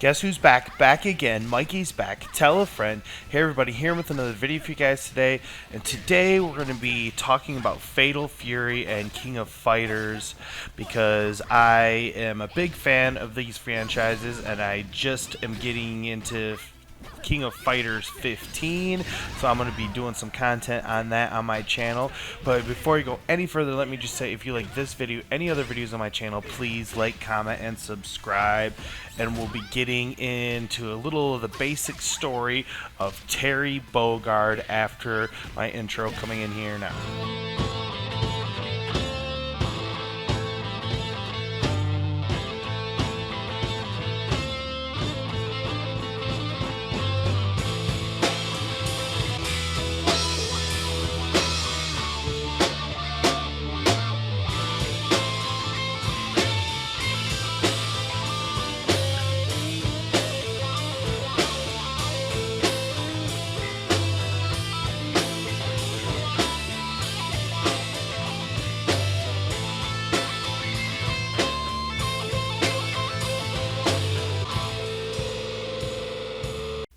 Guess who's back? Back again. Mikey's back. Tell a friend. Hey everybody, here with another video for you guys today. And today we're going to be talking about Fatal Fury and King of Fighters because I am a big fan of these franchises and I just am getting into King of Fighters 15, so I'm going to be doing some content on that on my channel. But before you go any further, let me just say, if you like this video, any other videos on my channel, please like, comment, and subscribe. And we'll be getting into a little of the basic story of Terry Bogard after my intro coming in here now.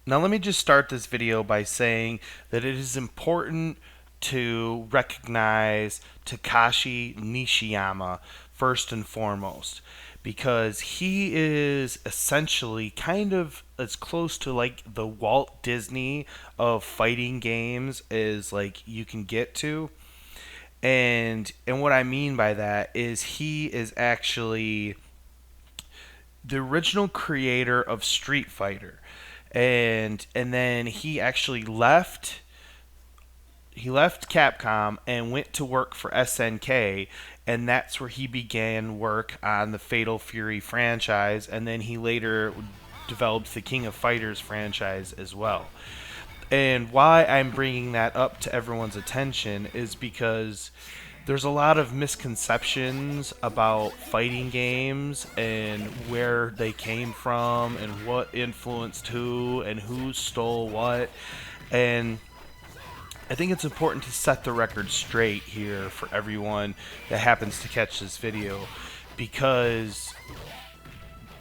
Now let me just start this video by saying that it is important to recognize Takashi Nishiyama first and foremost, because he is essentially kind of as close to like the Walt Disney of fighting games as like you can get to. And what I mean by that is he is actually the original creator of Street Fighter. And then he actually left Capcom and went to work for SNK, and that's where he began work on the Fatal Fury franchise, and then he later developed the King of Fighters franchise as well. And why I'm bringing that up to everyone's attention is because there's a lot of misconceptions about fighting games and where they came from and what influenced who and who stole what. And I think it's important to set the record straight here for everyone that happens to catch this video, because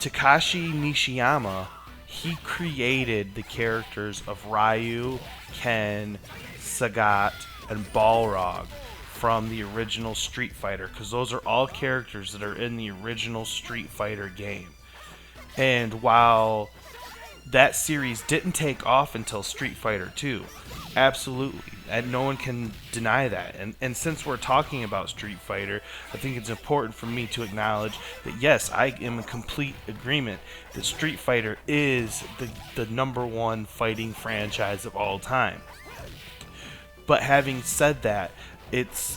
Takashi Nishiyama, he created the characters of Ryu, Ken, Sagat, and Balrog from the original Street Fighter, because those are all characters that are in the original Street Fighter game. And while that series didn't take off until Street Fighter 2, absolutely, and no one can deny that. And since we're talking about Street Fighter, I think it's important for me to acknowledge that yes, I am in complete agreement that Street Fighter is the #1 fighting franchise of all time. But having said that, it's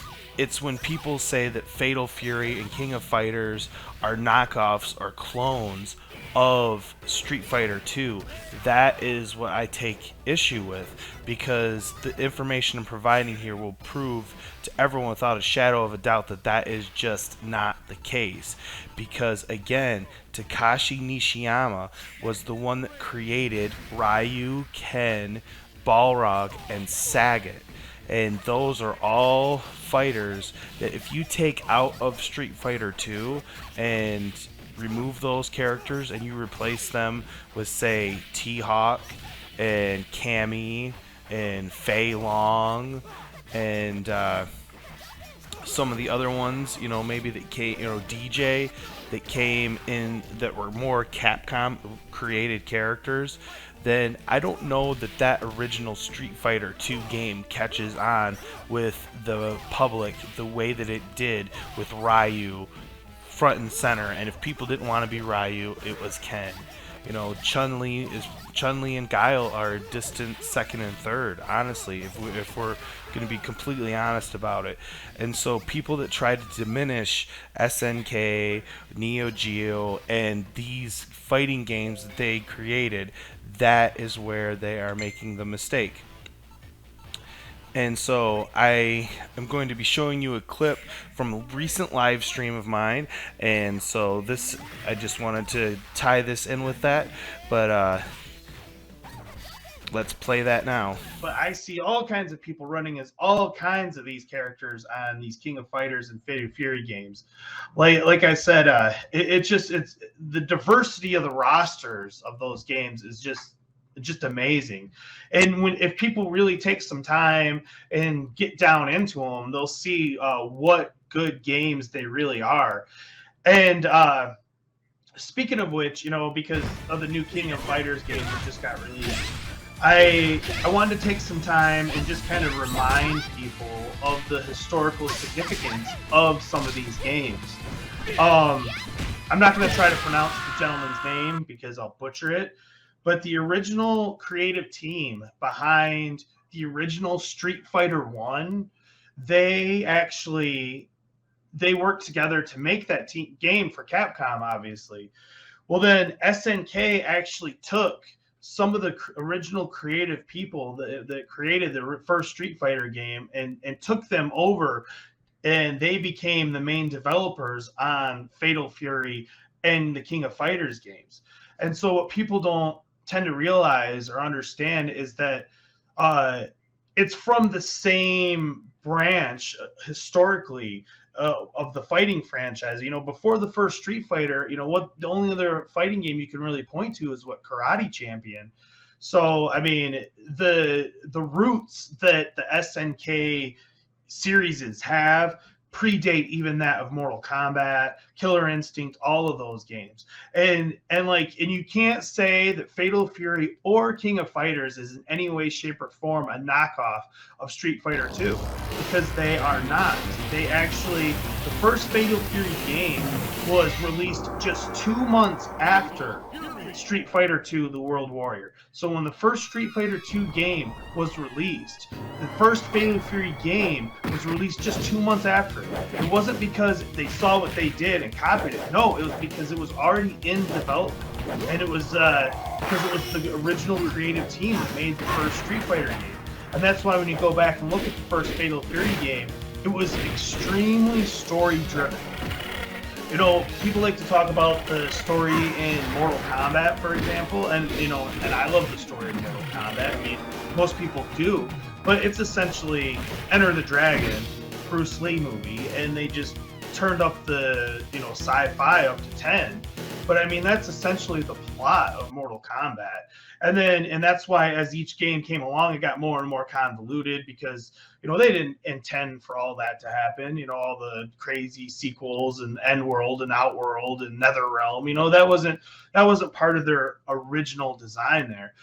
when people say that Fatal Fury and King of Fighters are knockoffs or clones of Street Fighter 2, that is what I take issue with, because the information I'm providing here will prove to everyone without a shadow of a doubt that that is just not the case. Because again, Takashi Nishiyama was the one that created Ryu, Ken, Balrog, and Sagat. And those are all fighters that if you take out of Street Fighter 2 and remove those characters and you replace them with, say, T-Hawk and Cammy and Fei Long and some of the other ones, maybe that came, DJ, that came in that were more Capcom created characters, then I don't know that original Street Fighter 2 game catches on with the public the way that it did with Ryu front and center. And if people didn't want to be Ryu, it was Ken. Chun-Li and Guile are a distant second and third, honestly, if we're going to be completely honest about it. And so people that try to diminish SNK, Neo Geo, and these fighting games that they created, that is where they are making the mistake. And so I am going to be showing you a clip from a recent live stream of mine, and so I just wanted to tie this in with that. But Let's play that now. But I see all kinds of people running as all kinds of these characters on these King of Fighters and Fatal Fury games. Like I said, it's the diversity of the rosters of those games is just amazing. And when if people really take some time and get down into them, they'll see what good games they really are. And speaking of which, because of the new King of Fighters game that just got released, I wanted to take some time and just kind of remind people of the historical significance of some of these games. I'm not going to try to pronounce the gentleman's name because I'll butcher it, but the original creative team behind the original Street Fighter 1, they worked together to make that game for Capcom, obviously. Well, then SNK actually took some of the original creative people that created the first Street Fighter game and took them over, and they became the main developers on Fatal Fury and the King of Fighters games. And so what people don't tend to realize or understand is that it's from the same branch historically of the fighting franchise. Before the first Street Fighter, what the only other fighting game you can really point to is what Karate Champion. So I mean, the roots that the SNK series have predate even that of Mortal Kombat, Killer Instinct, all of those games. And you can't say that Fatal Fury or King of Fighters is in any way, shape, or form a knockoff of Street Fighter 2, because they are not. The first Fatal Fury game was released just 2 months after Street Fighter 2 The World Warrior. So when the first Street Fighter 2 game was released, the first Fatal Fury game was released just 2 months after it. It wasn't because they saw what they did and copied it. No, it was because it was already in development. And it was because it was the original creative team that made the first Street Fighter game. And that's why when you go back and look at the first Fatal Fury game, it was extremely story-driven. People like to talk about the story in Mortal Kombat, for example, and I love the story of Mortal Kombat. I mean, most people do, but it's essentially Enter the Dragon, Bruce Lee movie, and they just turned up the sci-fi up to 10. But I mean, that's essentially the plot of Mortal Kombat. And that's why as each game came along, it got more and more convoluted, because they didn't intend for all that to happen. All the crazy sequels and Endworld and Outworld and NetherRealm. That wasn't part of their original design there.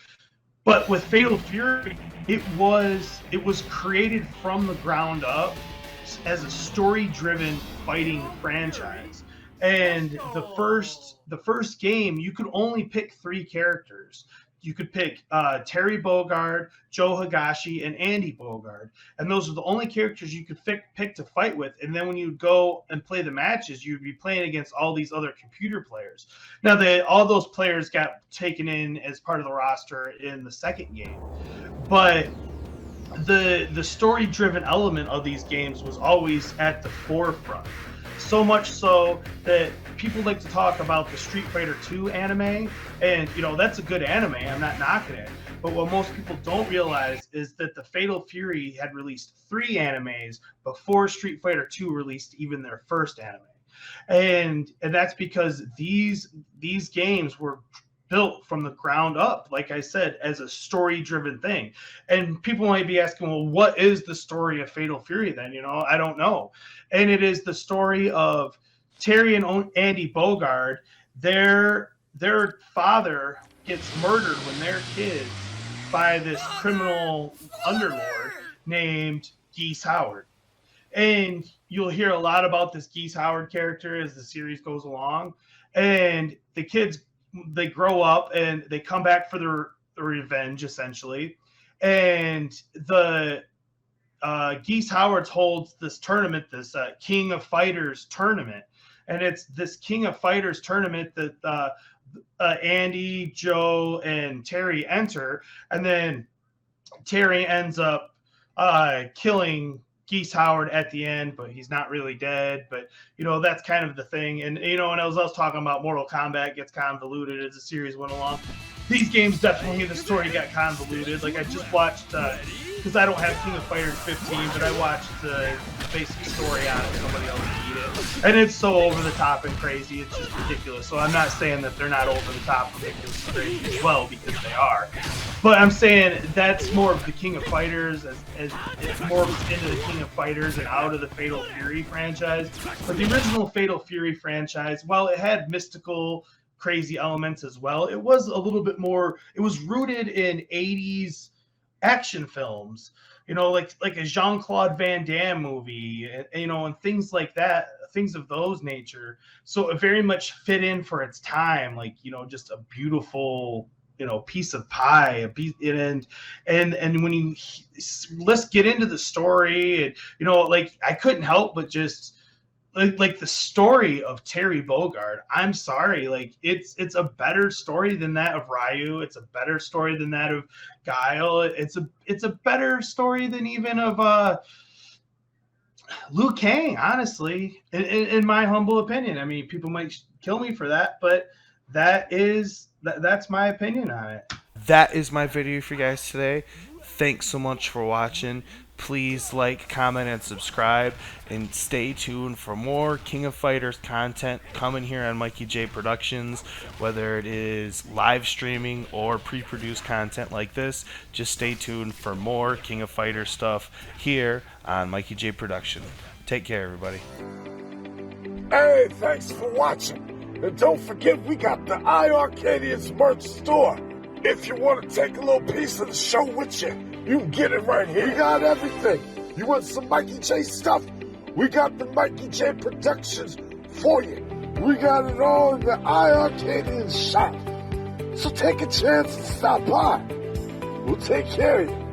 But with Fatal Fury, it was created from the ground up as a story-driven fighting franchise. And the first game, you could only pick 3 characters. You could pick Terry Bogard, Joe Higashi, and Andy Bogard. And those are the only characters you could pick to fight with. And then when you go and play the matches, you'd be playing against all these other computer players. Now, all those players got taken in as part of the roster in the second game. But the story-driven element of these games was always at the forefront. So much so that people like to talk about the Street Fighter 2 anime, and that's a good anime. I'm not knocking it. But what most people don't realize is that the Fatal Fury had released 3 animes before Street Fighter 2 released even their first anime. And that's because these games were built from the ground up, like I said, as a story-driven thing. And people might be asking, well, what is the story of Fatal Fury then? I don't know. And it is the story of Terry and Andy Bogard. Their father gets murdered when they're kids by this criminal underlord named Geese Howard. And you'll hear a lot about this Geese Howard character as the series goes along. And the kids, they grow up and they come back for their revenge, essentially. And the Geese Howard holds this tournament, this King of Fighters tournament. And it's this King of Fighters tournament that Andy, Joe, and Terry enter. And then Terry ends up killing Geese Howard at the end, but he's not really dead. But that's kind of the thing. And when I was talking about Mortal Kombat gets convoluted as the series went along. These games definitely, the story got convoluted. Like I just watched, because I don't have King of Fighters 15, but I watched the basic story on it. Somebody else beat it, and it's so over the top and crazy. It's just ridiculous. So I'm not saying that they're not over the top, ridiculous, and crazy as well, because they are. But I'm saying that's more of the King of Fighters, as it's more into the King of Fighters and out of the Fatal Fury franchise. But the original Fatal Fury franchise, while it had mystical, crazy elements as well, it was a little bit more. It was rooted in 80s action films, like a Jean-Claude Van Damme movie, and things like that, things of those nature. So it very much fit in for its time, like just a beautiful piece of pie, and when let's get into the story, and like I couldn't help but just like the story of Terry Bogard. I'm sorry, like it's a better story than that of Ryu. It's a better story than that of Guile. It's a better story than even of Liu Kang, honestly, in my humble opinion. I mean, people might kill me for that, but that's my opinion on it. That is my video for you guys today. Thanks so much for watching. Please like, comment, and subscribe, and stay tuned for more King of Fighters content coming here on Mikey J Productions, whether it is live streaming or pre-produced content like this. Just stay tuned for more King of Fighters stuff here on Mikey J Production. Take care, everybody. Hey, thanks for watching. And don't forget, we got the iiRcadians merch store. If you want to take a little piece of the show with you, you can get it right here. We got everything. You want some Mikey J stuff? We got the Mikey J Productions for you. We got it all in the iiRcadians shop. So take a chance and stop by. We'll take care of you.